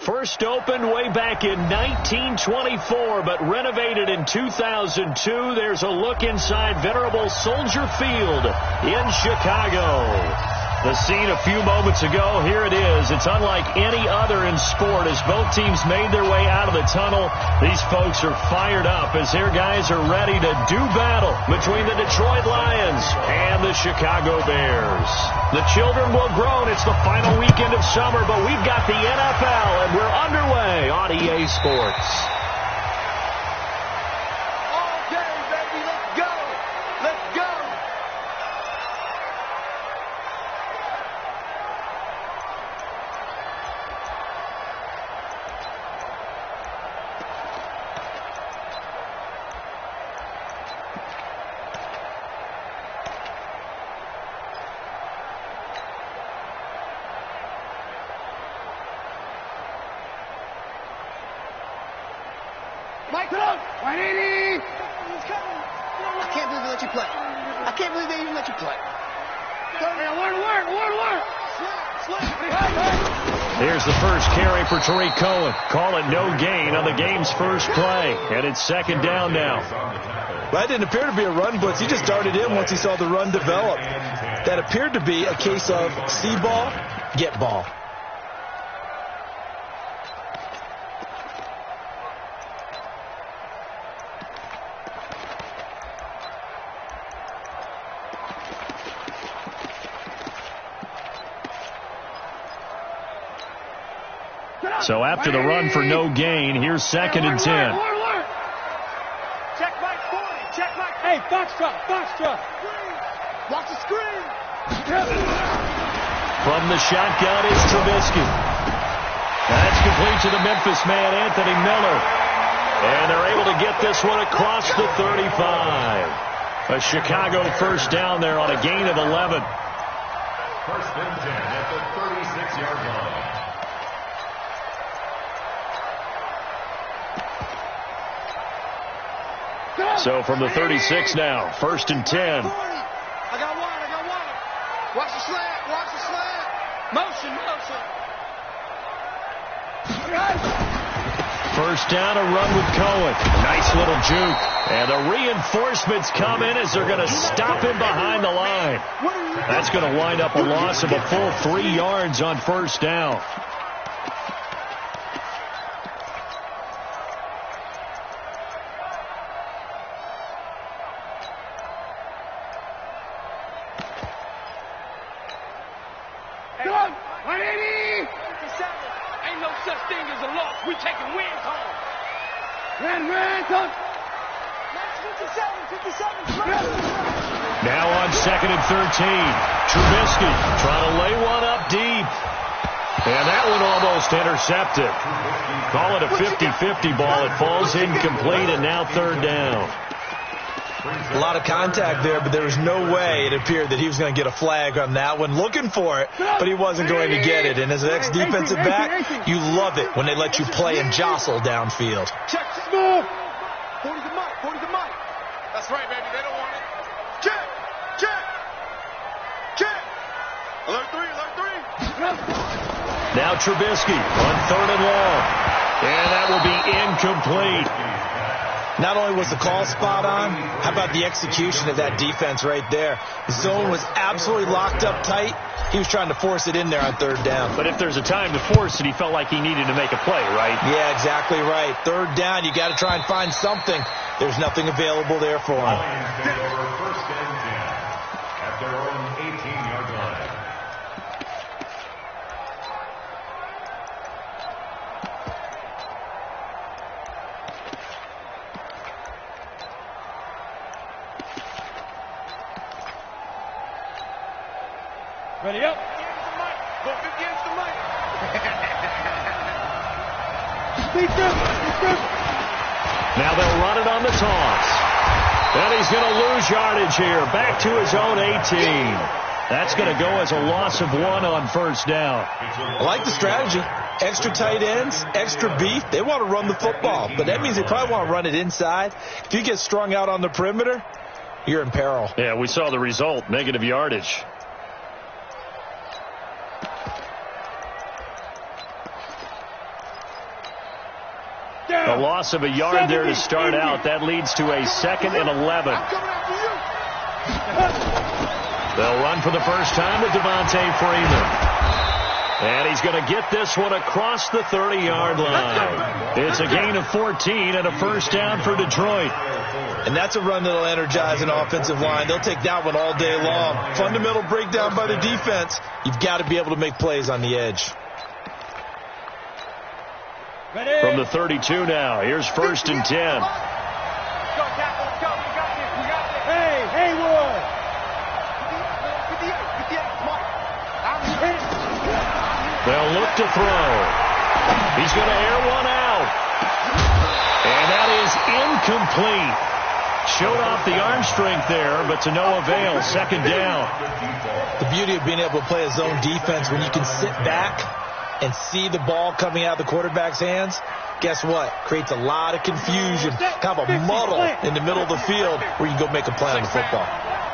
First opened way back in 1924, but renovated in 2002. There's a look inside venerable Soldier Field in Chicago. The scene a few moments ago, here it is. It's unlike any other in sport as both teams made their way out of the tunnel. These folks are fired up as their guys are ready to do battle between the Detroit Lions and the Chicago Bears. The children will groan. It's the final weekend of summer, but we've got the NFL, and we're underway on EA Sports. Mike, it up! 180! I can't believe they let you play. I can't believe they even let you play. Here's the first carry for Tariq Cohen. Call it no gain on the game's first play. And it's second down now. Well, that didn't appear to be a run blitz. He just darted in once he saw the run develop. That appeared to be a case of see ball, get ball. So after the run for no gain, here's second and 10. Check Mike 40. Check Mike. Hey, Foxtrot. Watch the screen. From the shotgun is Trubisky. That's complete to the Memphis man, Anthony Miller. And they're able to get this one across the 35. A Chicago first down there on a gain of 11. First and 10 at the 36-yard line. So from the 36 now, first and 10. I got one. Watch the slant. Motion. First down, a run with Cohen. Nice little juke. And the reinforcements come in as they're going to stop him behind the line. That's going to wind up a loss of a full 3 yards on first down. Now on second and 13. Trubisky trying to lay one up deep. And that one almost intercepted. Call it a 50-50 ball. It falls incomplete, and now third down. A lot of contact there, but there was no way it appeared that he was going to get a flag on that one. Looking for it, but he wasn't going to get it. And as an ex-defensive back, you love it when they let you play and jostle downfield. Check. 40 to Mike. That's right, baby. They don't want it. Check. Alert three. Now Trubisky on third and long. And that will be incomplete. Not only was the call spot on, how about the execution of that defense right there? The zone was absolutely locked up tight. He was trying to force it in there on third down. But if there's a time to force it, he felt like he needed to make a play, right? Yeah, exactly right. Third down, you got to try and find something. There's nothing available there for him. First and 10 at their own 18-yard line. Ready up. Go 50 against the mic. Now they'll run it on the toss. And he's going to lose yardage here. Back to his own 18. That's going to go as a loss of 1 on first down. I like the strategy. Extra tight ends, extra beef. They want to run the football, but that means they probably want to run it inside. If you get strung out on the perimeter, you're in peril. Yeah, we saw the result, negative yardage. A loss of a yard there to start out. That leads to a 2nd and 11. They'll run for the first time with Devontae Freeman. And he's going to get this one across the 30-yard line. It's a gain of 14 and a first down for Detroit. And that's a run that'll energize an offensive line. They'll take that one all day long. Fundamental breakdown by the defense. You've got to be able to make plays on the edge. From the 32 now, here's 1st and 10. Hey, Haywood! They'll look to throw. He's going to air one out. And that is incomplete. Showed off the arm strength there, but to no avail. 2nd down. The beauty of being able to play a zone defense when you can sit back and see the ball coming out of the quarterback's hands, guess what? Creates a lot of confusion, kind of a muddle in the middle of the field where you can go make a play on the football.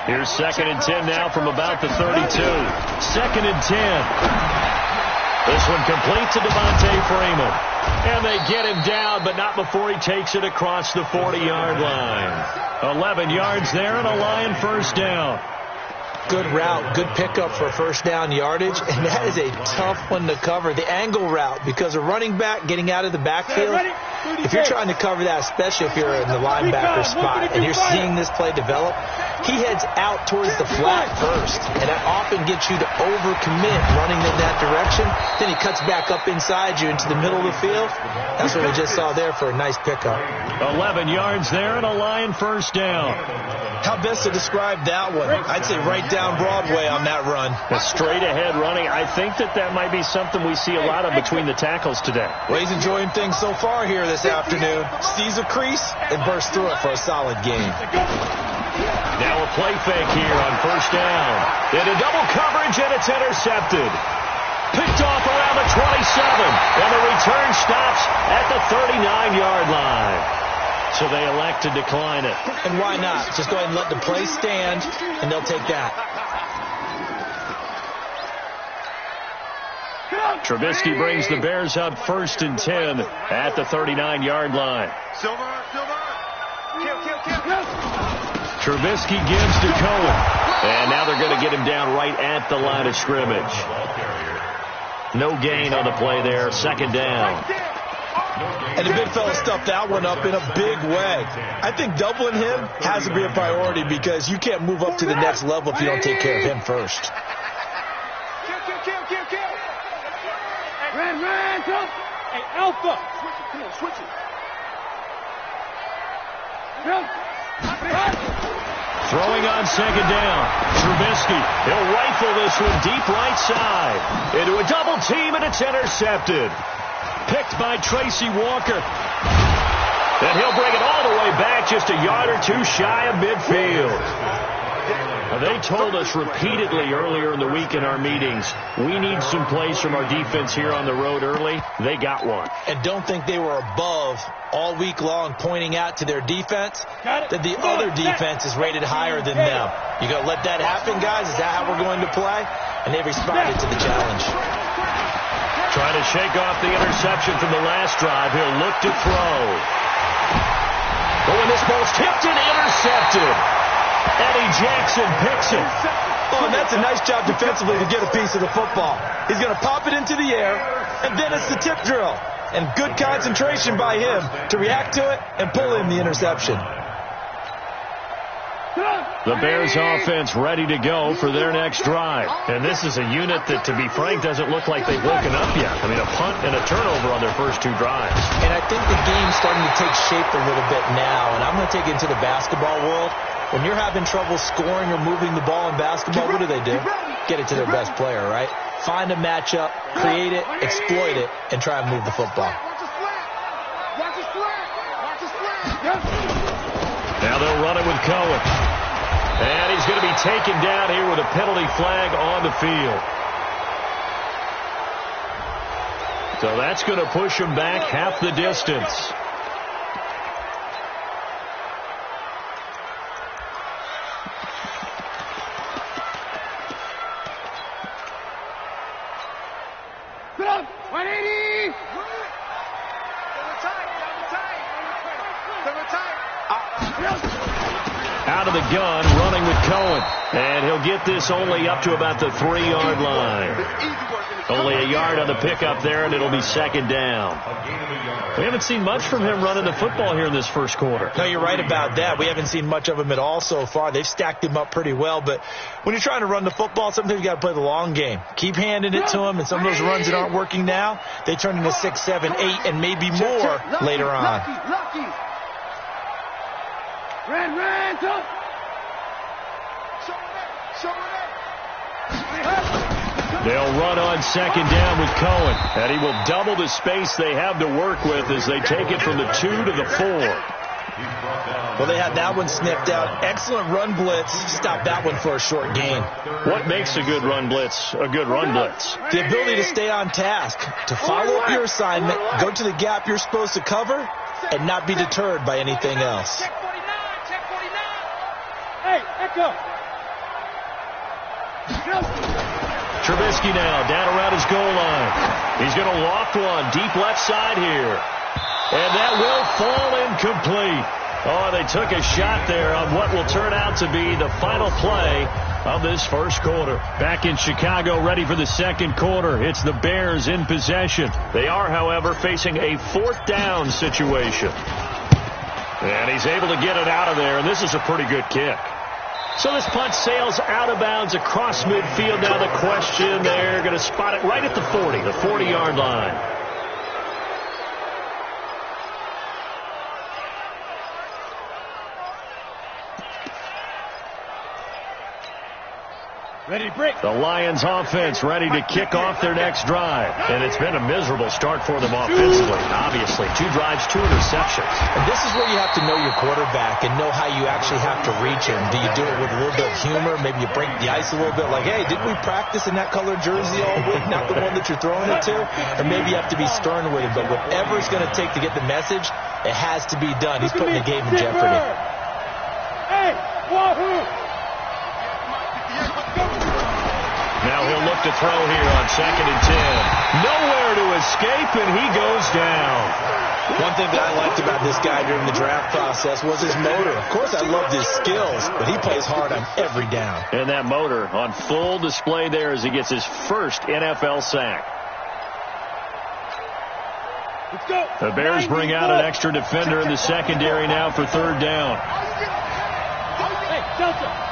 Here's 2nd and 10 now from about the 32. 2nd and 10. This one complete to Devontae Freeman. And they get him down, but not before he takes it across the 40-yard line. 11 yards there and a Lion first down. Good route, good pickup for first down yardage, and that is a tough one to cover. The angle route, because a running back getting out of the backfield, if you're trying to cover that, especially if you're in the linebacker spot, and you're seeing this play develop, he heads out towards the flat first, and that often gets you to overcommit running in that direction. Then he cuts back up inside you into the middle of the field. That's what we just saw there for a nice pickup. 11 yards there and a Lion first down. How best to describe that one? I'd say right down Broadway on that run. A straight ahead running. I think that might be something we see a lot of between the tackles today. Well, he's enjoying things so far here this afternoon. Sees a crease and bursts through it for a solid gain. Now a play fake here on first down. Into double coverage, and it's intercepted. Picked off around the 27, and the return stops at the 39-yard line. So they elect to decline it. And why not? Just go ahead and let the play stand, and they'll take that. Trubisky brings the Bears up 1st and 10 at the 39-yard line. Trubisky gives to Cohen. And now they're going to get him down right at the line of scrimmage. No gain on the play there. 2nd down. And the big fella stuffed that one up in a big way. I think doubling him has to be a priority because you can't move up to the next level if you don't take care of him first. Ran, come. Hey, Alpha. Switch it. Throwing on 2nd down. Trubisky. He'll rifle this one deep right side. Into a double team, and it's intercepted. Picked by Tracy Walker. And he'll bring it all the way back just a yard or two shy of midfield. They told us repeatedly earlier in the week in our meetings, we need some plays from our defense here on the road early. They got one. And don't think they were above all week long pointing out to their defense that the other defense is rated higher than them. You going to let that happen, guys? Is that how we're going to play? And they responded to the challenge. Trying to shake off the interception from the last drive. He'll look to throw. But when this ball's tipped and intercepted, Eddie Jackson picks it. Oh, and that's a nice job defensively to get a piece of the football. He's going to pop it into the air, and then it's the tip drill. And good concentration by him to react to it and pull in the interception. The Bears offense ready to go for their next drive. And this is a unit that, to be frank, doesn't look like they've woken up yet. I mean, a punt and a turnover on their first 2 drives. And I think the game's starting to take shape a little bit now. And I'm going to take it into the basketball world. When you're having trouble scoring or moving the ball in basketball, what do? Get it to their best player, right? Find a matchup, create it, exploit it, and try and move the football. Now they'll run it with Cohen. And he's going to be taken down here with a penalty flag on the field. So that's going to push him back half the distance. Out of the gun, running with Cohen. And he'll get this only up to about the 3-yard line. Only a yard on the pickup there, and it'll be second down. We haven't seen much from him running the football here in this first quarter. No, you're right about that. We haven't seen much of him at all so far. They've stacked him up pretty well, but when you're trying to run the football, sometimes you got to play the long game. Keep handing it to him, and some of those runs that aren't working now, they turn into 6, 7, 8, and maybe more later on. Lucky. Ran, go. They'll run on second down with Cohen, and he will double the space they have to work with as they take it from the 2 to the 4. Well, they had that one sniffed out. Excellent run blitz. Stopped that one for a short gain. What makes a good run blitz a good run blitz? The ability to stay on task, to follow up your assignment, go to the gap you're supposed to cover, and not be deterred by anything else. Check 49. Hey, Echo. Trubisky now down around his goal line. He's going to loft one deep left side here. And that will fall incomplete. Oh, they took a shot there on what will turn out to be the final play of this first quarter. Back in Chicago, ready for the second quarter. It's the Bears in possession. They are, however, facing a 4th down situation. And he's able to get it out of there, and this is a pretty good kick. So this punt sails out of bounds across midfield. Now the question, they're going to spot it right at the 40, the 40-yard line. Ready to break. The Lions offense ready to kick off their next drive. And it's been a miserable start for them offensively. Obviously, 2 drives, 2 interceptions. And this is where you have to know your quarterback and know how you actually have to reach him. Do you do it with a little bit of humor? Maybe you break the ice a little bit. Like, hey, didn't we practice in that colored jersey all week? Not the one that you're throwing it to? Or maybe you have to be stern with him. But whatever it's going to take to get the message, it has to be done. He's putting the game in jeopardy. Hey, wahoo! Now he'll look to throw here on 2nd and 10. Nowhere to escape, and he goes down. One thing that I liked about this guy during the draft process was his motor. Of course, I loved his skills, but he plays hard on every down. And that motor on full display there as he gets his first NFL sack. Let's go. The Bears bring out an extra defender in the secondary now for 3rd down. Hey, Delta.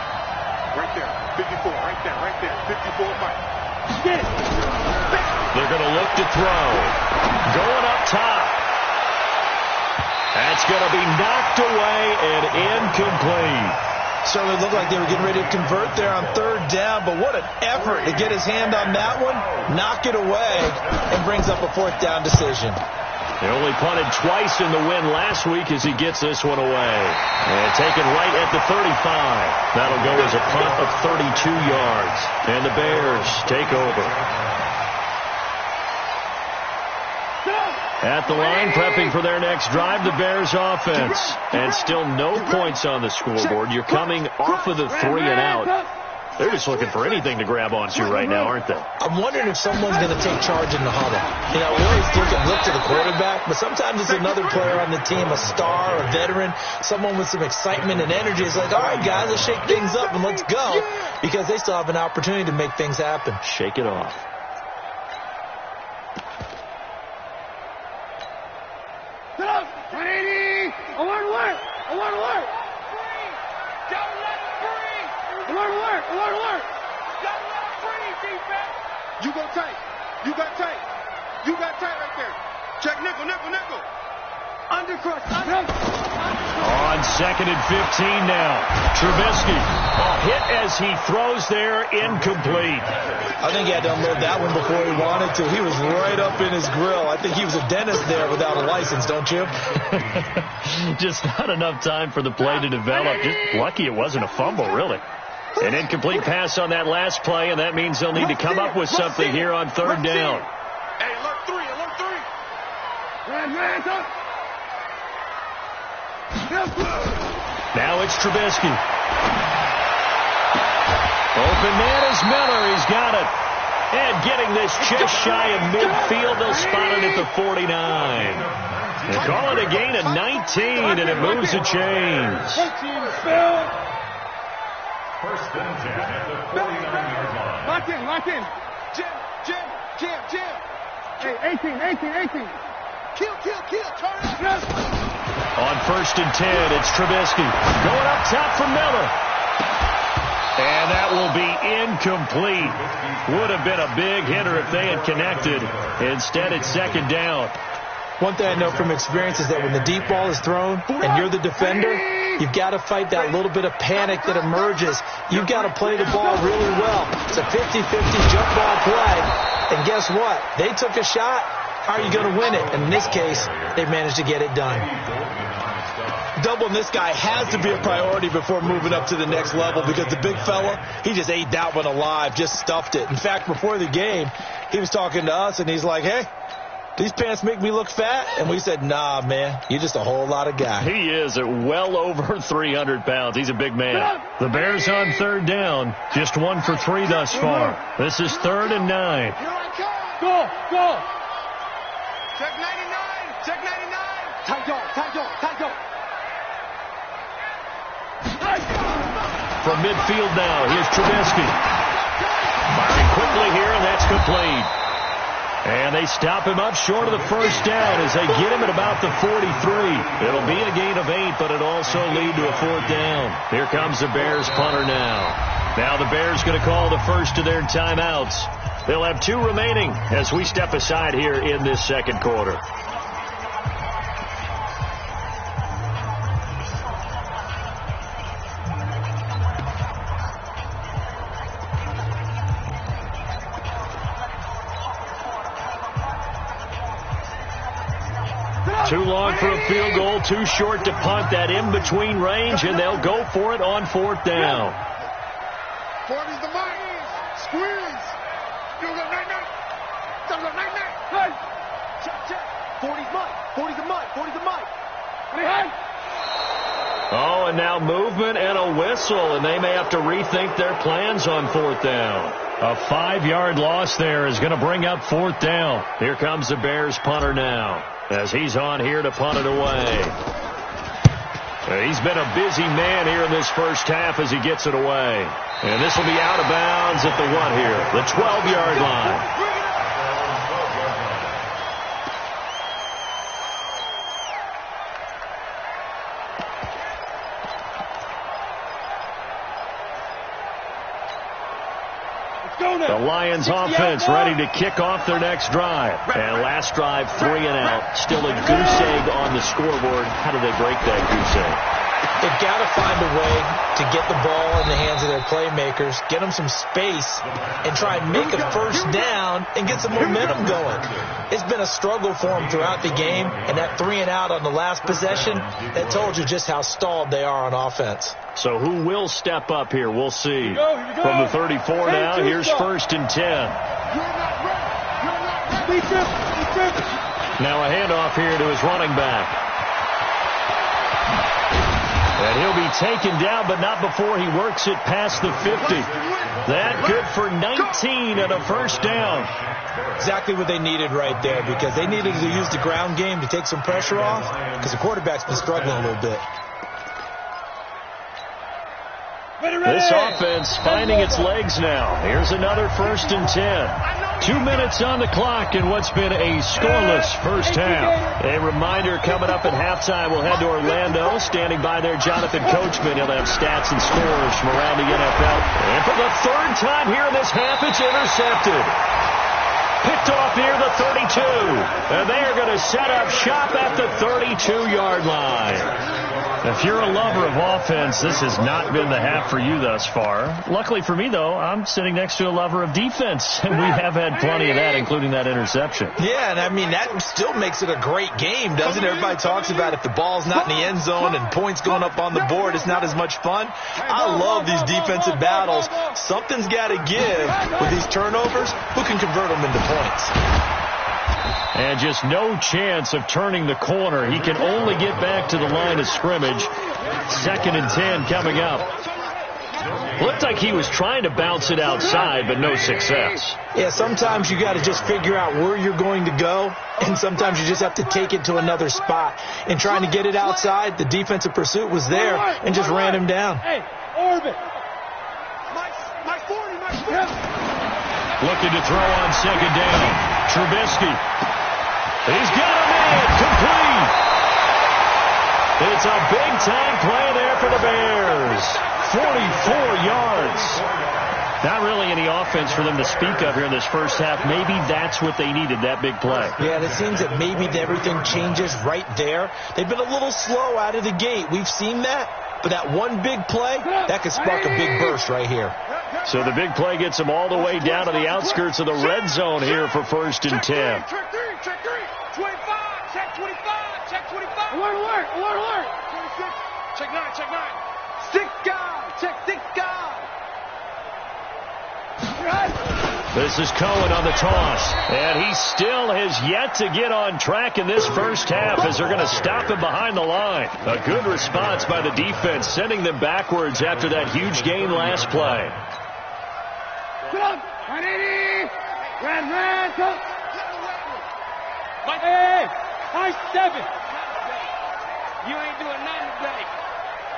Right there, 54, right there, 54, Mike. Get it. They're going to look to throw. Going up top. That's going to be knocked away and incomplete. Certainly looked like they were getting ready to convert there on 3rd down, but what an effort to get his hand on that one, knock it away, and brings up a 4th down decision. They only punted twice in the win last week as he gets this one away. And taken right at the 35. That'll go as a punt of 32 yards. And the Bears take over. At the line, prepping for their next drive, the Bears offense. And still no points on the scoreboard. You're coming off of the 3 and out. They're just looking for anything to grab onto right now, aren't they? I'm wondering if someone's going to take charge in the huddle. You know, we always look to the quarterback, but sometimes it's another player on the team, a star, a veteran, someone with some excitement and energy. It's like, all right, guys, let's shake things up and let's go, because they still have an opportunity to make things happen. Shake it off. Get up. 180. Alert. Alert. Don't let him breathe, defense. You go tight. You got tight right there. Check nickel. Undercrush. On 2nd and 15 now. Trubisky. A hit as he throws there, incomplete. I think he had to unload that one before he wanted to. He was right up in his grill. I think he was a dentist there without a license, don't you? Just not enough time for the play to develop. Just lucky it wasn't a fumble, really. An incomplete pass on that last play, and that means they'll need to come up with something here on 3rd down. Hey, alert 3. Ran, up. Now it's Trubisky. Open man is Miller. He's got it. And getting this just shy of midfield, they'll spot it at the 49. They call it a gain of 19, and it moves the chains. First and 10 at the 49-yard line. Lock in. Jim. Hey, 18. Kill. Turn up. On first and 10, it's Trubisky. Going up top for Miller. And that will be incomplete. Would have been a big hitter if they had connected. Instead, it's second down. One thing I know from experience is that when the deep ball is thrown and you're the defender, you've got to fight that little bit of panic that emerges. You've got to play the ball really well. It's a 50-50 jump ball play. And guess what? They took a shot. How are you going to win it? And in this case, they managed to get it done. Doubling this guy has to be a priority before moving up to the next level because the big fella, he just ate that one alive, just stuffed it. In fact, before the game, he was talking to us, and he's like, hey, these pants make me look fat? And we said, nah, man, you're just a whole lot of guy. He is at well over 300 pounds. He's a big man. The Bears on third down. Just 1 for 3 thus far. This is 3rd and 9. Go. Check 99. Tight dog. From midfield now, here's Trubisky. Firing quickly here, and that's complete. And they stop him up short of the first down as they get him at about the 43. It'll be a gain of 8, but it'll also lead to a 4th down. Here comes the Bears punter now. Now the Bears going to call the first of their timeouts. They'll have 2 remaining as we step aside here in this second quarter. Too long for a field goal, too short to punt. That in-between range, and they'll go for it on 4th down. 40's the mark. Squeeze. You got 99. Check. 40's mine. 40's the mine. 40's the mine. Oh, and now movement and a whistle, and they may have to rethink their plans on 4th down. A 5-yard loss there is going to bring up 4th down. Here comes the Bears punter now, as he's on here to punt it away. He's been a busy man here in this first half as he gets it away. And this will be out of bounds at the what here? The 12-yard line. The Lions offense ready to kick off their next drive. And last drive, 3 and out. Still a goose egg on the scoreboard. How do they break that goose egg? They've got to find a way to get the ball in the hands of their playmakers, get them some space, and try and make a first down and get some momentum going. It's been a struggle for them throughout the game, and that 3 and out on the last possession, that told you just how stalled they are on offense. So who will step up here? We'll see. From the 34 now, here's 1st and 10. Now a handoff here to his running back. And he'll be taken down, but not before he works it past the 50. That good for 19 and a first down. Exactly what they needed right there, because they needed to use the ground game to take some pressure off, because the quarterback's been struggling a little bit. This offense finding its legs now. Here's another 1st and 10. 2 minutes on the clock in what's been a scoreless first half. A reminder coming up at halftime, we'll head to Orlando. Standing by there, Jonathan Coachman. He'll have stats and scores from around the NFL. And for the 3rd time here in this half, it's intercepted. Picked off near the 32. And they are going to set up shop at the 32-yard line. If you're a lover of offense, this has not been the half for you thus far. Luckily for me, though, I'm sitting next to a lover of defense, and we have had plenty of that, including that interception. Yeah, and I mean, that still makes it a great game, doesn't it? Everybody talks about if the ball's not in the end zone and points going up on the board, it's not as much fun. I love these defensive battles. Something's got to give with these turnovers. Who can convert them into points? And just no chance of turning the corner. He can only get back to the line of scrimmage. 2nd and 10 coming up. Looked like he was trying to bounce it outside, but no success. Yeah, sometimes you got to just figure out where you're going to go, and sometimes you just have to take it to another spot. And trying to get it outside, the defensive pursuit was there and just ran him down. Hey, Orbit. Mike 40, Mike 40. Looking to throw on second down. Trubisky. He's got him in. Complete. It's a big-time play there for the Bears. 44 yards. Not really any offense for them to speak of here in this first half. Maybe that's what they needed, that big play. Yeah, and it seems that maybe everything changes right there. They've been a little slow out of the gate. We've seen that. But that one big play, that could spark a big burst right here. So the big play gets them all the way down to the outskirts of the red zone here for 1st and 10. Check 3, check 3. 25, check 25, check 25. Alert, alert, alert, alert. 26, check 9, check 9. 6 guys, check 6 guys. This is Cohen on the toss, and he still has yet to get on track in this first half as they're going to stop him behind the line. A good response by the defense, sending them backwards after that huge gain last play. Get up, 180, red, go. Hey, high 7. You ain't doing nothing today.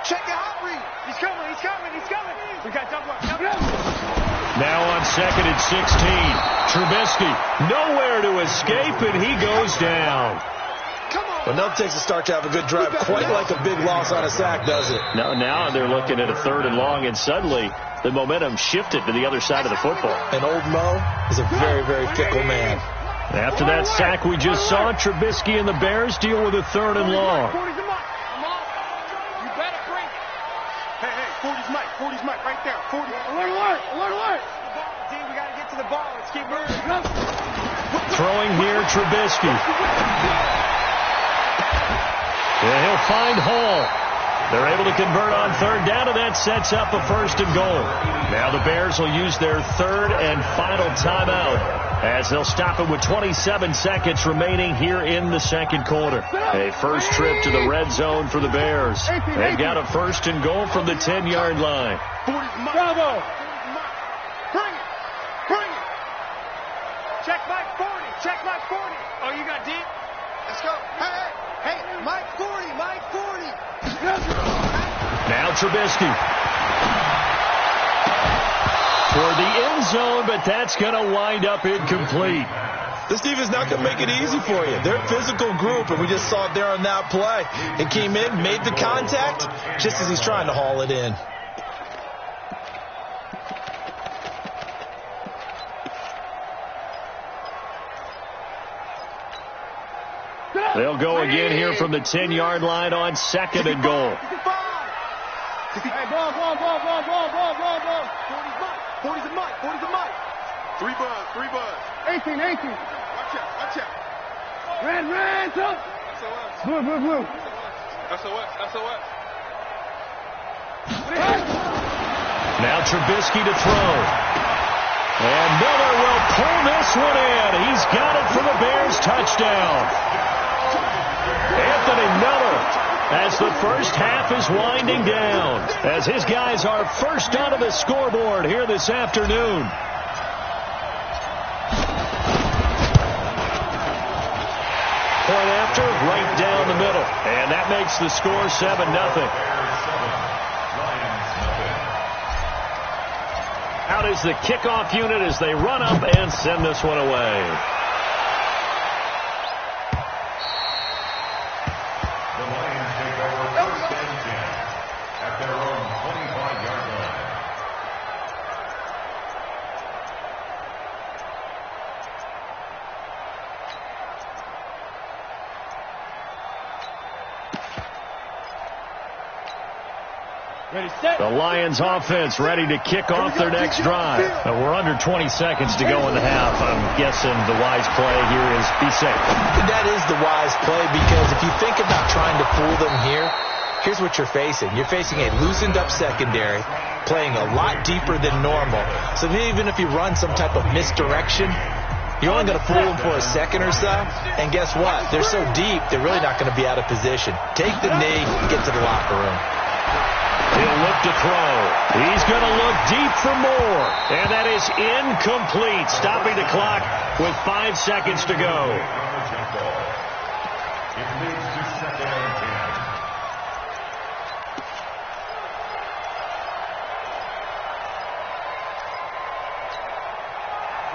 Check the hot read. He's coming, he's coming, he's coming. We got double up. Now on 2nd and 16, Trubisky nowhere to escape, and he goes down. Well, nothing takes a start to have a good drive quite like a big loss on a sack, does it? Now they're looking at a 3rd and long, and suddenly the momentum shifted to the other side of the football. And old Mo is a very, very fickle man. After that sack we just saw, Trubisky and the Bears deal with a 3rd and long. 40's the Mike. You better bring it. Hey, 40's Mike. 40's Mike right there. 40. Alert. D, we got to get to the ball. Let's keep moving. Throwing here, Trubisky. And he'll find Hall. They're able to convert on 3rd down, and that sets up a 1st and goal. Now the Bears will use their 3rd and final timeout as they'll stop it with 27 seconds remaining here in the 2nd quarter. A first trip to the red zone for the Bears. They've got a 1st and goal from the 10-yard line. Bravo. Bring it. Check Mike 40. Oh, you got deep? Let's go. Hey, Mike 40. Now Trubisky. For the end zone, but that's going to wind up incomplete. This defense is not going to make it easy for you. They're a physical group, and we just saw it there on that play. It came in, made the contact, just as he's trying to haul it in. They'll go again here from the 10-yard line on 2nd and goal. Hey, ball. 40's a Mike. 3 buzz. 18. Watch out. Red, up. SOS. Blue. SOS. Now Trubisky to throw. And Miller will pull this one in. He's got it for the Bears touchdown. Anthony Miller, as the first half is winding down, as his guys are first onto the scoreboard here this afternoon. Point after, right down the middle. And that makes the score 7-0. Out is the kickoff unit as they run up and send this one away. The Lions take over 1st and 10 at their own 25-yard line. Ready, set. The Lions offense ready to kick off their next drive. We're under 20 seconds to go in the half. I'm guessing the wise play here is be safe. That is the wise play, because if you think about trying to fool them here, here's what you're facing. You're facing a loosened up secondary, playing a lot deeper than normal. So even if you run some type of misdirection, you're only going to fool them for a second or so. And guess what? They're so deep, they're really not going to be out of position. Take the knee, get to the locker room. He'll look to throw. He's going to look deep for more. And that is incomplete. Stopping the clock with 5 seconds to go. It leads to 2nd and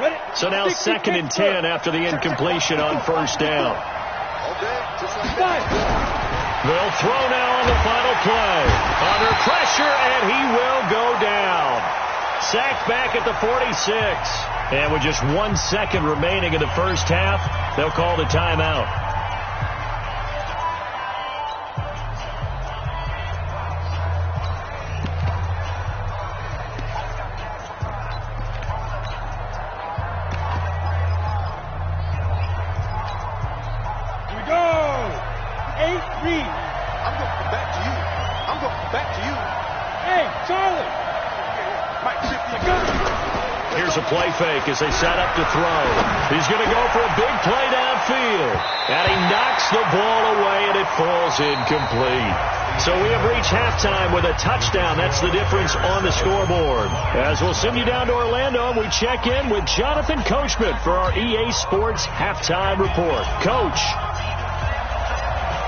10. So now 2nd and 10 after the incompletion on 1st down. They'll throw now on the final play. Under pressure, and he will go down. Sacked back at the 46. And with just 1 second remaining in the first half, they'll call the timeout. Play fake as they set up to throw. He's going to go for a big play downfield. And he knocks the ball away, and it falls incomplete. So we have reached halftime with a touchdown. That's the difference on the scoreboard. As we'll send you down to Orlando, and we check in with Jonathan Coachman for our EA Sports Halftime Report. Coach.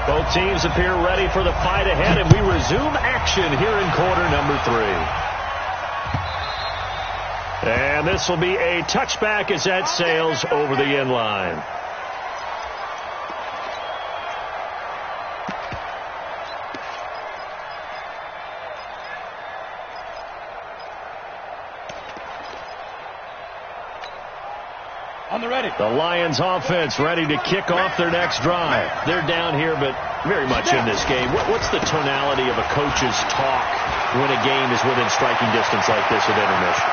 Both teams appear ready for the fight ahead, and we resume action here in quarter number 3. And this will be a touchback as that sails over the end line. On the ready. The Lions offense ready to kick off their next drive. They're down here, but very much in this game. What's the tonality of a coach's talk when a game is within striking distance like this at intermission?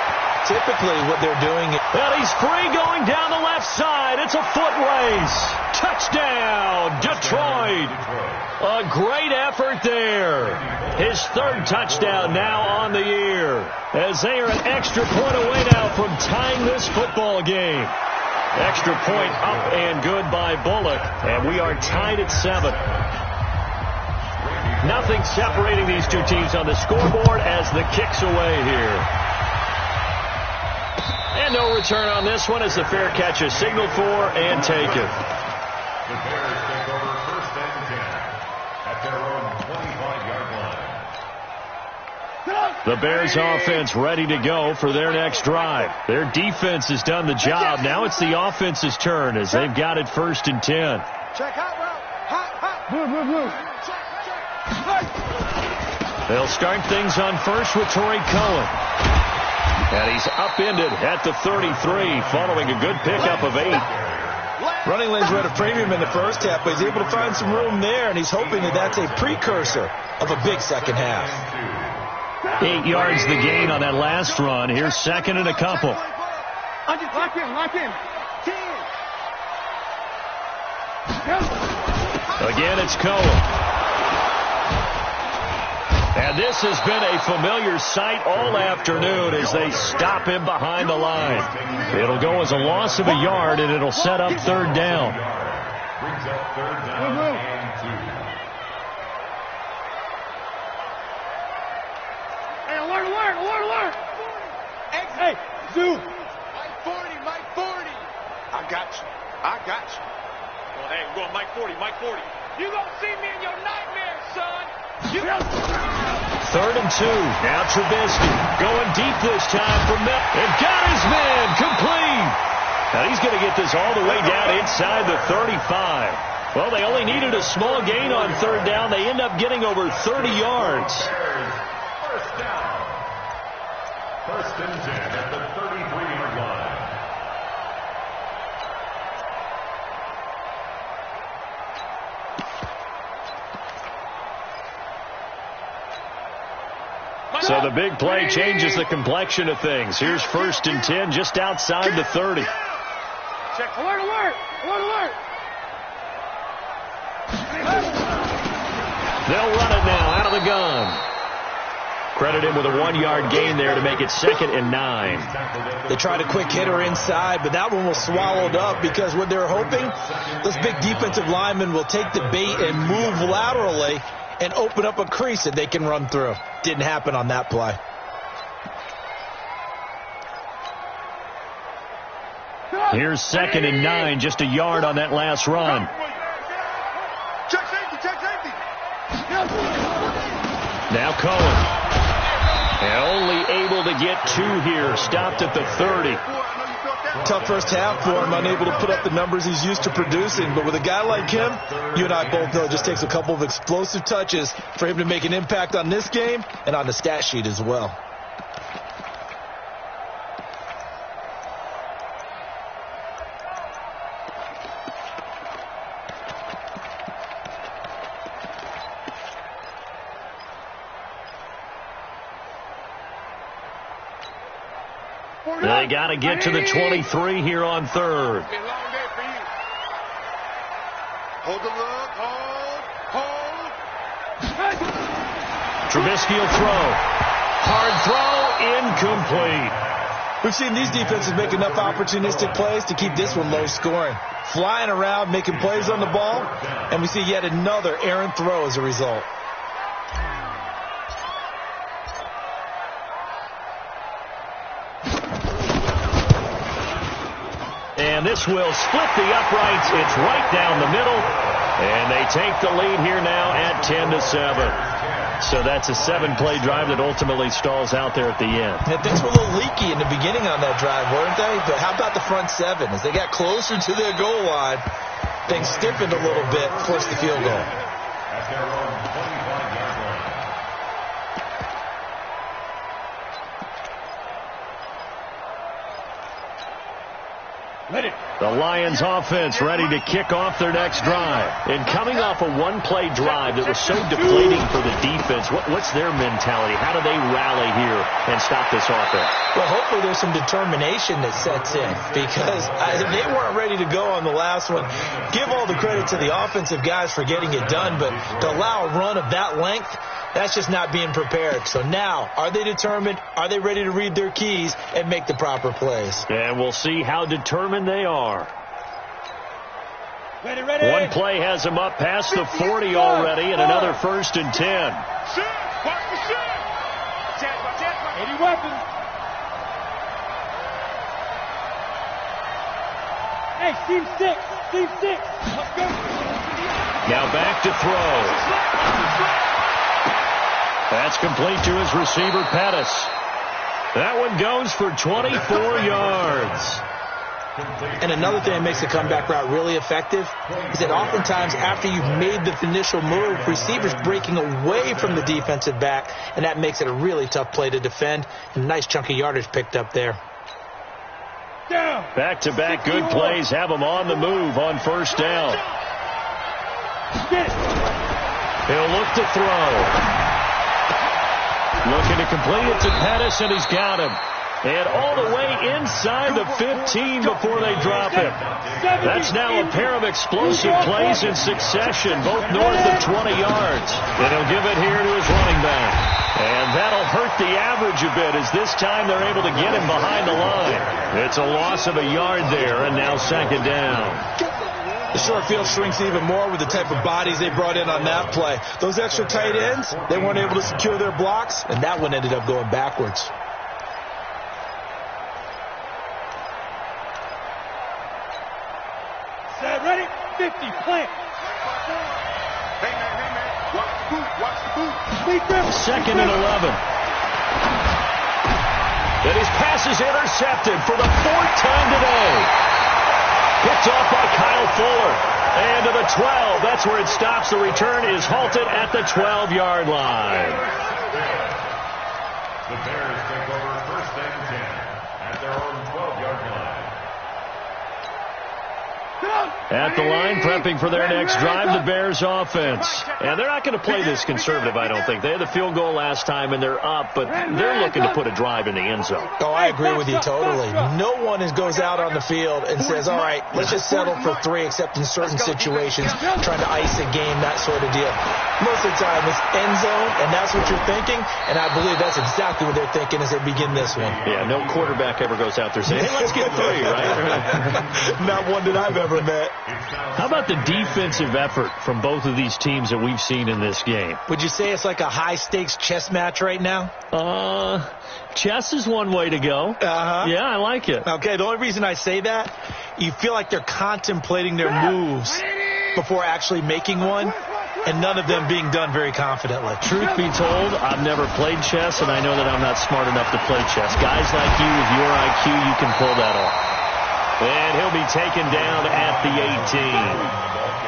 Typically what they're doing. Well, he's free going down the left side. It's a foot race. Touchdown, Detroit. A great effort there. His 3rd touchdown now on the year. As they are an extra point away now from tying this football game. Extra point up and good by Bullock. And we are tied at 7. Nothing separating these two teams on the scoreboard as the kick's away here. And no return on this one as the fair catch is signaled for and taken. The Bears take over 1st and 10 at their own 25-yard line. The Bears offense ready to go for their next drive. Their defense has done the job. Now it's the offense's turn as they've got it 1st and 10. Check hot route. Hot. Move. They'll start things on first with Torrey Cohen. And he's upended at the 33 following a good pickup of 8. Running lanes were at a premium in the first half, but he's able to find some room there, and he's hoping that that's a precursor of a big second half. 8 yards the gain on that last run. Here's 2nd and a couple. Lock in. 10. Again, it's Cohen. And this has been a familiar sight all afternoon as they stop him behind the line. It'll go as a loss of a yard, and it'll set up 3rd down. Brings up 3rd down and 2. Hey, alert. Hey, Zoo. Mike 40. I got you. Well, hey, we're going Mike 40. You gonna see me in your nightmares, son. 3rd and 2. Now Trubisky going deep this time from Mel. And got his man complete. Now he's going to get this all the way down inside the 35. Well, they only needed a small gain on 3rd down. They end up getting over 30 yards. 1st down. 1st and 10 at the 33-yard line. So the big play changes the complexion of things. Here's 1st and 10 just outside the 30. Check. Alert. They'll run it now out of the gun. Credit him with a 1-yard gain there to make it 2nd and 9. They tried a quick hitter inside, but that one was swallowed up because what they're hoping, those big defensive linemen will take the bait and move laterally and open up a crease that they can run through. Didn't happen on that play. Here's 2nd and 9, just a yard on that last run. Check safety, check safety. Now Cohen. And only able to get 2 here. Stopped at the 30. Tough first half for him, unable to put up the numbers he's used to producing. But with a guy like him, you and I both know it just takes a couple of explosive touches for him to make an impact on this game and on the stat sheet as well. They got to get to the 23 here on 3rd. Hold the look, hold. Trubisky will throw. Hard throw, incomplete. We've seen these defenses make enough opportunistic plays to keep this one low scoring. Flying around, making plays on the ball, and we see yet another errant throw as a result. And this will split the uprights. It's right down the middle. And they take the lead here now at 10-7. So that's a 7-play drive that ultimately stalls out there at the end. Yeah, things were a little leaky in the beginning on that drive, weren't they? But how about the front 7? As they got closer to their goal line, things stiffened a little bit, forced the field goal. At their own 25-yard line. The Lions offense ready to kick off their next drive. And coming off a 1-play drive that was so depleting for the defense, what's their mentality? How do they rally here and stop this offense? Well, hopefully there's some determination that sets in, because they weren't ready to go on the last one. Give all the credit to the offensive guys for getting it done, but to allow a run of that length, that's just not being prepared. So now, are they determined? Are they ready to read their keys and make the proper plays? And we'll see how determined they are. Ready. One play has them up past the 40 already, and another 1st and 10. Watch the shot. 80 weapons. Hey, team 6. Let's go. Now back to throw. That's complete to his receiver, Pettis. That one goes for 24 yards. And another thing that makes the comeback route really effective is that oftentimes after you've made the initial move, receivers breaking away from the defensive back, and that makes it a really tough play to defend. And a nice chunk of yardage picked up there. Back-to-back good plays have them on the move on 1st down. He'll look to throw. Looking to complete it to Pettis, and he's got him. And all the way inside the 15 before they drop him. That's now a pair of explosive plays in succession, both north of 20 yards. And he'll give it here to his running back. And that'll hurt the average a bit, as this time they're able to get him behind the line. It's a loss of a yard there, and now 2nd down. The short field shrinks even more with the type of bodies they brought in on that play. Those extra tight ends, they weren't able to secure their blocks, and that one ended up going backwards. Set, ready, 50, plant. Hey, man. Watch the boot. 2nd and 11. And his pass is intercepted for the 4th time today. Picked off by Kyle Fuller. And to the 12. That's where it stops. The return is halted at the 12-yard line. The Bears take over 1st and 10 at their own 12-yard line. At the line, prepping for their next drive, the Bears offense. And they're not going to play this conservative, I don't think. They had the field goal last time, and they're up, but they're looking to put a drive in the end zone. Oh, I agree with you totally. No one goes out on the field and says, all right, let's just settle for 3, except in certain situations, trying to ice a game, that sort of deal. Most of the time, it's end zone, and that's what you're thinking, and I believe that's exactly what they're thinking as they begin this one. Yeah, no quarterback ever goes out there saying, hey, let's get 3, right? Not one that I've ever ever met. How about the defensive effort from both of these teams that we've seen in this game? Would you say it's like a high-stakes chess match right now? Chess is one way to go. Yeah, I like it. Okay, the only reason I say that, you feel like they're contemplating their moves before actually making one, and none of them being done very confidently. Truth be told, I've never played chess, and I know that I'm not smart enough to play chess. Guys like you with your IQ, you can pull that off. And he'll be taken down at the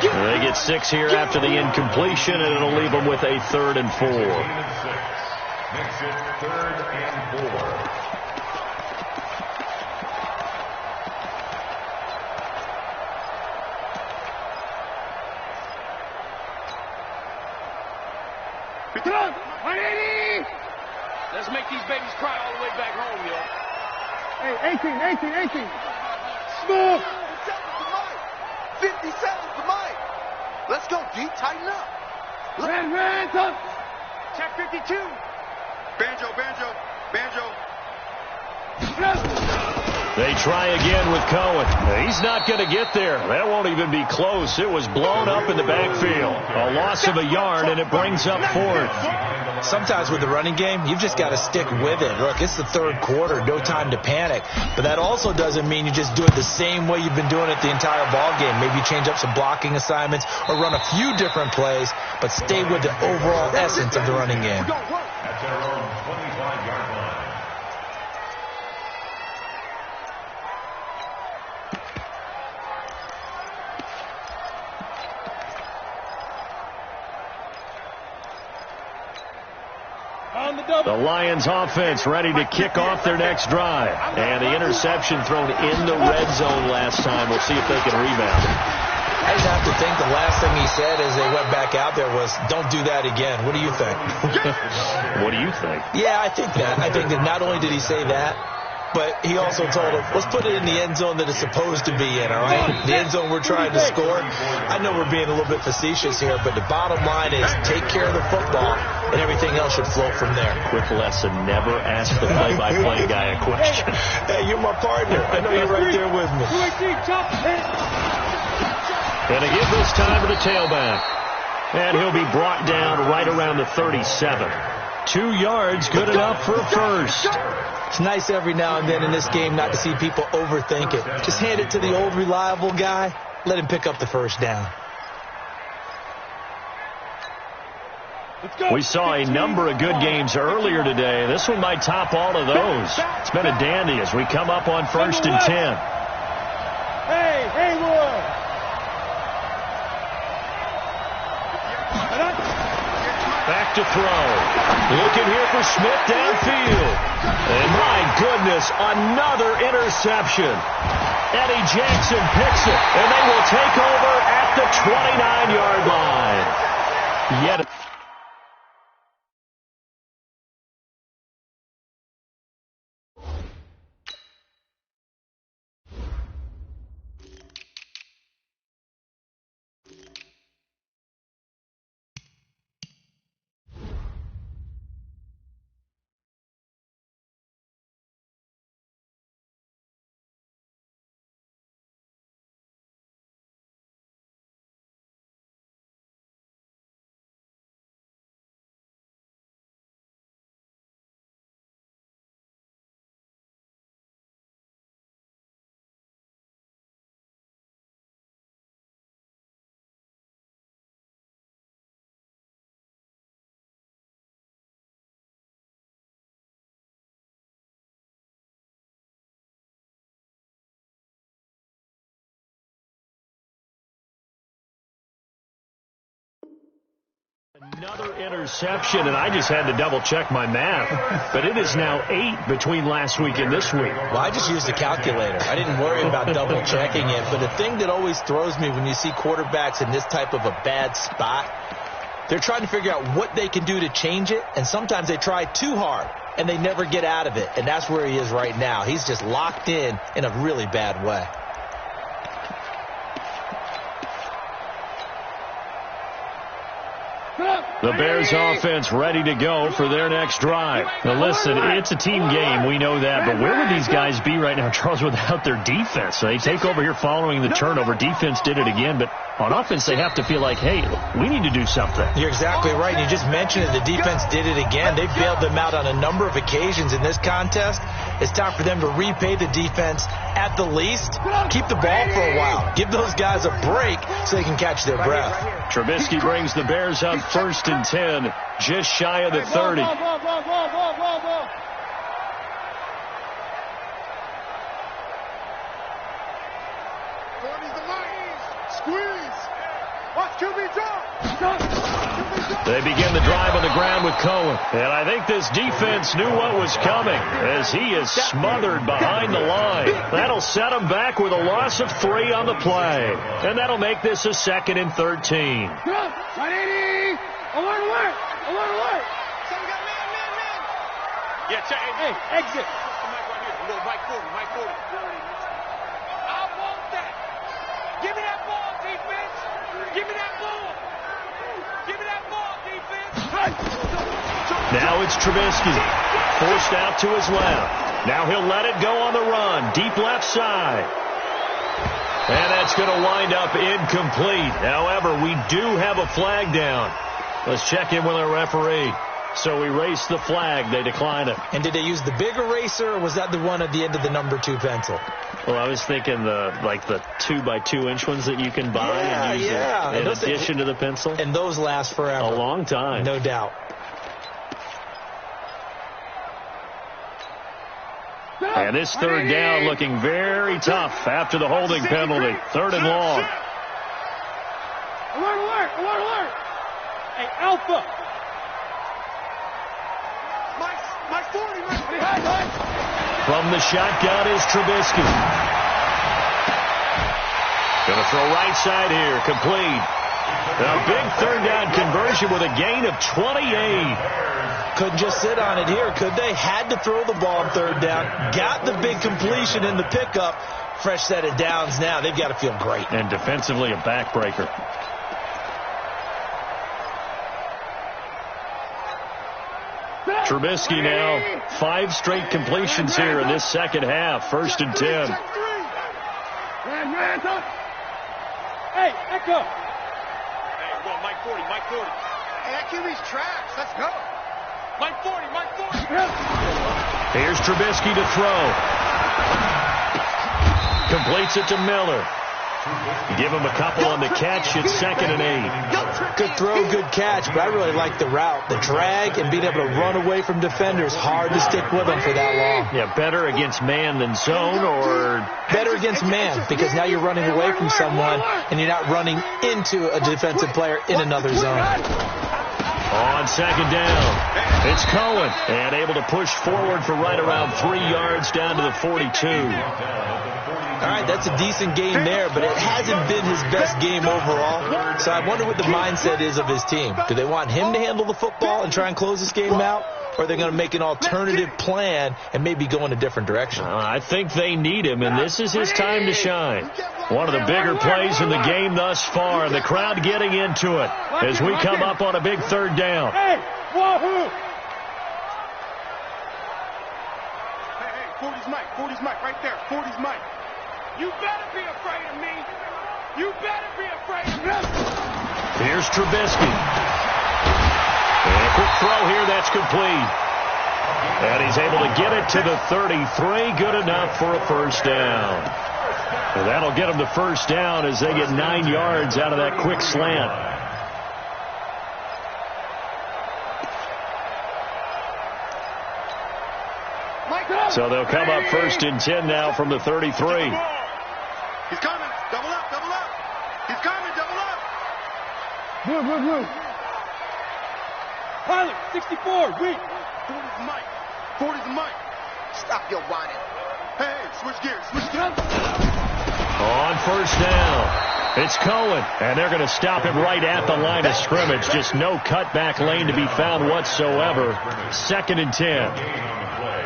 18. They get 6 here after the incompletion, and it'll leave them with a 3rd and 4. Makes it 3rd and 4. Let's make these babies cry all the way back home, yo. Hey, 18. Smooth. 50 seconds to Mike. Let's go, D. Tighten up. Red, up. Check 52. Banjo. They try again with Cohen. He's not going to get there. That won't even be close. It was blown up in the backfield. A loss of a yard, and it brings up 4th. Sometimes with the running game, you've just got to stick with it. Look, it's the 3rd quarter, no time to panic. But that also doesn't mean you just do it the same way you've been doing it the entire ball game. Maybe you change up some blocking assignments or run a few different plays, but stay with the overall essence of the running game. At their own 25-yard line. The Lions offense ready to kick off their next drive. And the interception thrown in the red zone last time. We'll see if they can rebound. I just have to think the last thing he said as they went back out there was, don't do that again. What do you think? What do you think? Yeah, I think that. I think that not only did he say that, but he also told him, let's put it in the end zone that it's supposed to be in, all right? The end zone we're trying to score. I know we're being a little bit facetious here, but the bottom line is take care of the football, and everything else should flow from there. Quick lesson, never ask the play-by-play guy a question. Hey, you're my partner. I know you're right there with me. And they give this time to the tailback. And he'll be brought down right around the 37. 2 yards, good enough for a first. It's nice every now and then in this game not to see people overthink it. Just hand it to the old reliable guy. Let him pick up the first down. We saw a number of good games earlier today. This one might top all of those. It's been a dandy as we come up on 1st and 10. Hey, Haywood. Back to throw. Looking here for Smith downfield. And my goodness, another interception. Eddie Jackson picks it, and they will take over at the 29-yard line. Yet another interception, and I just had to double-check my math. But it is now 8 between last week and this week. Well, I just used a calculator. I didn't worry about double-checking it. But the thing that always throws me when you see quarterbacks in this type of a bad spot, they're trying to figure out what they can do to change it, and sometimes they try too hard, and they never get out of it. And that's where he is right now. He's just locked in a really bad way. The The Bears offense ready to go for their next drive. Now listen, it's a team game. We know that. But where would these guys be right now, Charles, without their defense? So they take over here following the turnover. Defense did it again. But on offense, they have to feel like, hey, we need to do something. You're exactly right. And you just mentioned it. The defense did it again. They bailed them out on a number of occasions in this contest. It's time for them to repay the defense at the least. Keep the ball for a while. Give those guys a break so they can catch their breath. Trubisky brings the Bears up 1st and 10, just shy of the 30. Squeeze. Watch QB drop. They begin the drive on the ground with Cohen. And I think this defense knew what was coming as he is smothered behind the line. That'll set him back with a loss of 3 on the play. And that'll make this a 2nd and 13. 180. Alert, alert. Alert, alert. Someone got man. Yeah, check. Hey, exit. Mike right here. Little Mike 40. I want that. Give me that ball, defense. Give me that ball. Give me that ball, defense. Now it's Trubisky. Forced out to his left. Now he'll let it go on the run. Deep left side. And that's going to wind up incomplete. However, we do have a flag down. Let's check in with our referee. So we race the flag. They decline it. And did they use the big eraser, or was that the one at the end of the number 2 pencil? Well, I was thinking the 2x2-inch ones that you can buy and use in addition to the pencil. And those last forever. A long time. No doubt. And this 3rd down looking very tough after the holding penalty. 3rd and long. Alert. Hey, Alpha. Mike 40, Mike. From the shotgun is Trubisky. Going to throw right side here. Complete. A big 3rd down conversion with a gain of 28. Couldn't just sit on it here, could they? Had to throw the ball on 3rd down. Got the big completion in the pickup. Fresh set of downs now. They've got to feel great. And defensively a backbreaker. Trubisky now 5 straight completions here in this 2nd half. 1st and 10. Hey, Echo. Hey, we're going Mike 40. Hey, that QB's trash. Let's go. Mike 40. Here's Trubisky to throw. Completes it to Miller. Give him a couple on the catch. It's 2nd and 8. Good throw, good catch, but I really like the route. The drag and being able to run away from defenders. Hard to stick with them for that long. Yeah, better against man than zone, or better against man, because now you're running away from someone and you're not running into a defensive player in another zone. On 2nd down, it's Cohen, and able to push forward for right around 3 yards down to the 42. All right, that's a decent game there, but it hasn't been his best game overall. So I wonder what the mindset is of his team. Do they want him to handle the football and try and close this game out? Or are they going to make an alternative plan and maybe go in a different direction? I think they need him, and this is his time to shine. One of the bigger plays in the game thus far, and the crowd getting into it as we come up on a big 3rd down. Hey, wahoo! Hey, 40's Mike, right there. 40's Mike. You better be afraid of me. You better be afraid of me. Here's Trubisky. And a quick throw here, that's complete. And he's able to get it to the 33. Good enough for a 1st down. And that'll get him the 1st down as they get 9 yards out of that quick slant. So they'll come up 1st and 10 now from the 33. He's coming. Double up. He's coming. Double up. Move. Pilot, 64. Wait. 40's Mike. Stop your whining. Hey, switch gears. On 1st down, it's Cohen, and they're going to stop him right at the line of scrimmage. Just no cutback lane to be found whatsoever. 2nd and 10.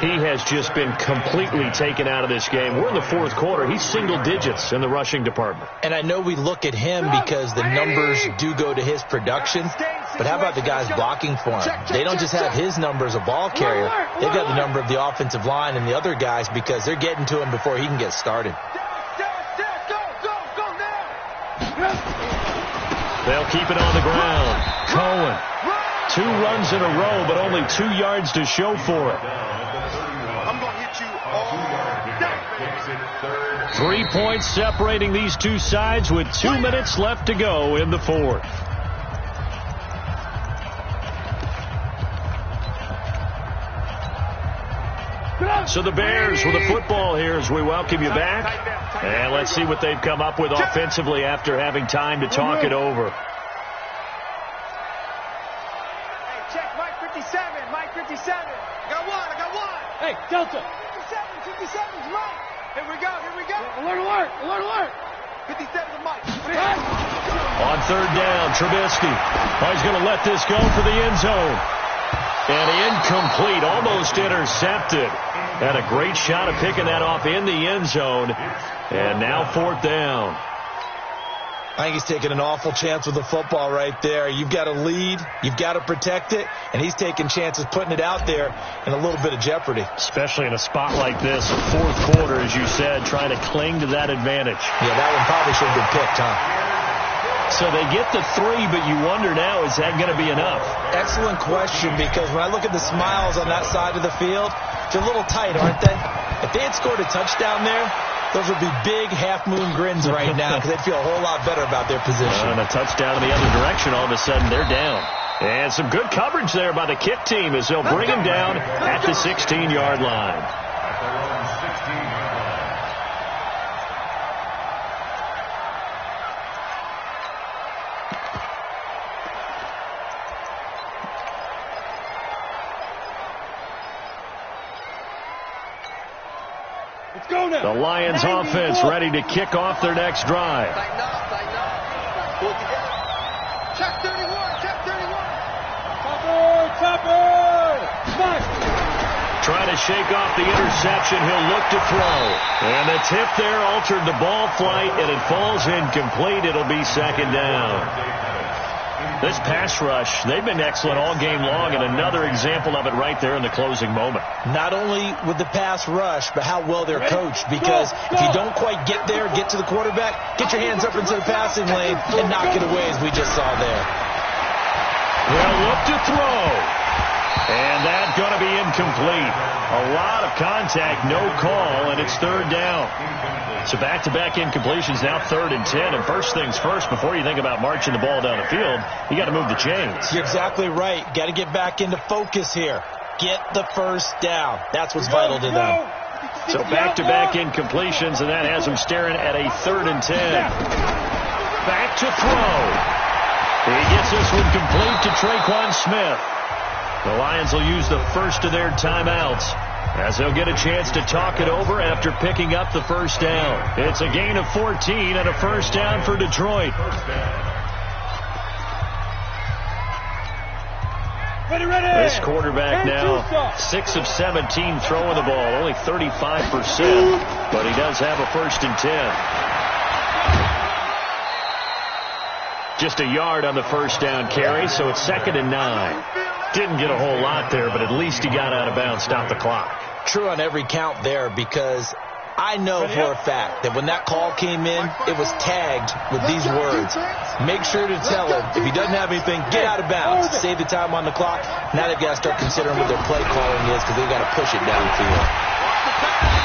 He has just been completely taken out of this game. We're in the 4th quarter. He's single digits in the rushing department. And I know we look at him because the numbers do go to his production, But how about the guys blocking for him? They don't just have his number as a ball carrier. They've got the number of the offensive line and the other guys because they're getting to him before he can get started. They'll keep it on the ground. Cohen. 2 runs in a row, but only 2 yards to show for it. I'm going to hit you all day. 3 points separating these two sides with 2 minutes left to go in the fourth. So the Bears with the football here as we welcome you back. And let's see what they've come up with offensively after having time to talk it over. Hey, check Mike 57. Mike 57. I got one. Hey, Delta. 57's Mike. Here we go. Alert. 57's Mike. On third down, Trubisky. Oh, he's going to let this go for the end zone. And incomplete, almost intercepted. Had a great shot of picking that off in the end zone. And now fourth down. I think he's taking an awful chance with the football right there. You've got to lead. You've got to protect it. And he's taking chances putting it out there in a little bit of jeopardy. Especially in a spot like this, fourth quarter, as you said, trying to cling to that advantage. Yeah, that one probably should have been picked, huh? So they get the 3, but you wonder now, is that going to be enough? Excellent question, because when I look at the smiles on that side of the field, they're a little tight, aren't they? If they had scored a touchdown there, those would be big half-moon grins right now because they'd feel a whole lot better about their position. And a touchdown in the other direction, all of a sudden they're down. And some good coverage there by the kick team as they'll bring him down at the 16-yard line. The Lions offense ready to kick off their next drive. Tighten up. Pull it together. Check 31. Trying to shake off the interception. He'll look to throw. And the tip there altered the ball flight, and it falls incomplete. It'll be second down. This pass rush, they've been excellent all game long, and another example of it right there in the closing moment. Not only with the pass rush, but how well they're coached, because if you don't quite get there, get to the quarterback, get your hands up into the passing lane and knock it away as we just saw there. They'll look to throw. And that's going to be incomplete. A lot of contact, no call, and it's third down. So back-to-back incompletions, now 3rd and 10. And first things first, before you think about marching the ball down the field, you got to move the chains. You're exactly right. Got to get back into focus here. Get the first down. That's what's vital to them. So back-to-back incompletions, and that has them staring at a 3rd and 10. Back to throw. He gets this one complete to Traquan Smith. The Lions will use the first of their timeouts as they'll get a chance to talk it over after picking up the first down. It's a gain of 14 and a first down for Detroit. This quarterback now 6 of 17 throwing the ball, only 35%, but he does have a 1st and 10. Just a yard on the first down carry, so it's 2nd and 9. Didn't get a whole lot there, but at least he got out of bounds, stopped the clock. True on every count there, because I know for a fact that when that call came in, it was tagged with these words. Make sure to tell him, if he doesn't have anything, get out of bounds. Save the time on the clock. Now they've got to start considering what their play calling is, because they've got to push it downfield.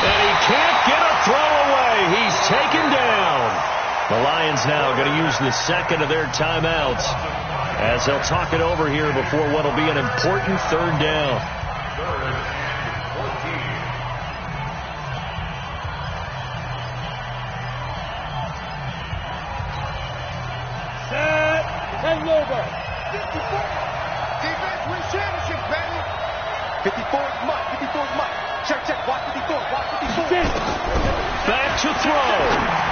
And he can't get a throw away. He's taken down. The Lions now going to use the second of their timeouts as they'll talk it over here before what will be an important 3rd down. Set and over. 54. Defense win championship, baby. 54's Mike. 54's Mike. Check. Watch 54. Back to throw.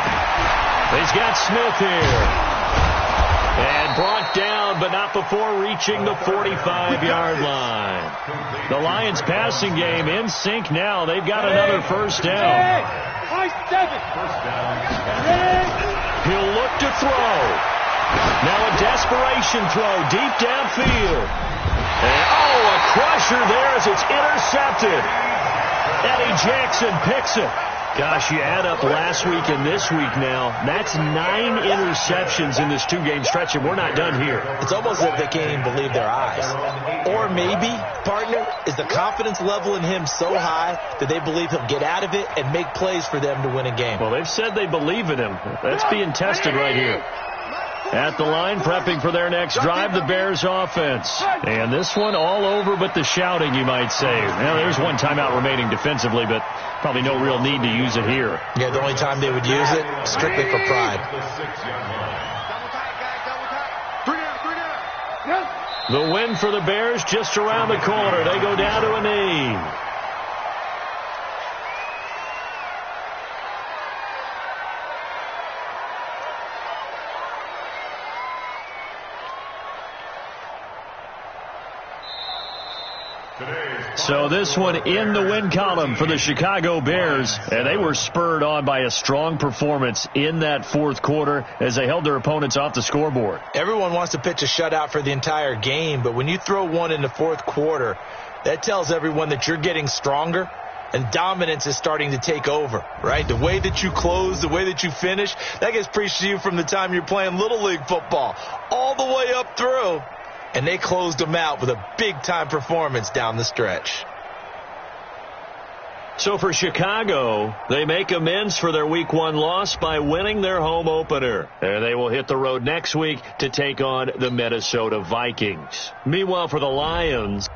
He's got Smith here. And brought down, but not before reaching the 45-yard line. The Lions passing game in sync now. They've got another first down. He'll look to throw. Now a desperation throw deep downfield. And, a crusher there as it's intercepted. Eddie Jackson picks it. Gosh, you add up last week and this week now, that's 9 interceptions in this 2-game stretch, and we're not done here. It's almost as if they can't even believe their eyes. Or maybe, partner, is the confidence level in him so high that they believe he'll get out of it and make plays for them to win a game. Well, they've said they believe in him. That's being tested right here. At the line, prepping for their next drive, the Bears offense. And this one all over but the shouting, you might say. Now, there's one timeout remaining defensively, but probably no real need to use it here. Yeah, the only time they would use it, strictly for pride. The win for the Bears just around the corner. They go down to a knee. So this one in the win column for the Chicago Bears, and they were spurred on by a strong performance in that fourth quarter as they held their opponents off the scoreboard. Everyone wants to pitch a shutout for the entire game, but when you throw one in the fourth quarter, that tells everyone that you're getting stronger and dominance is starting to take over, right? The way that you close, the way that you finish, that gets preached to you from the time you're playing Little League football all the way up through. And they closed them out with a big-time performance down the stretch. So for Chicago, they make amends for their Week 1 loss by winning their home opener. And they will hit the road next week to take on the Minnesota Vikings. Meanwhile, for the Lions,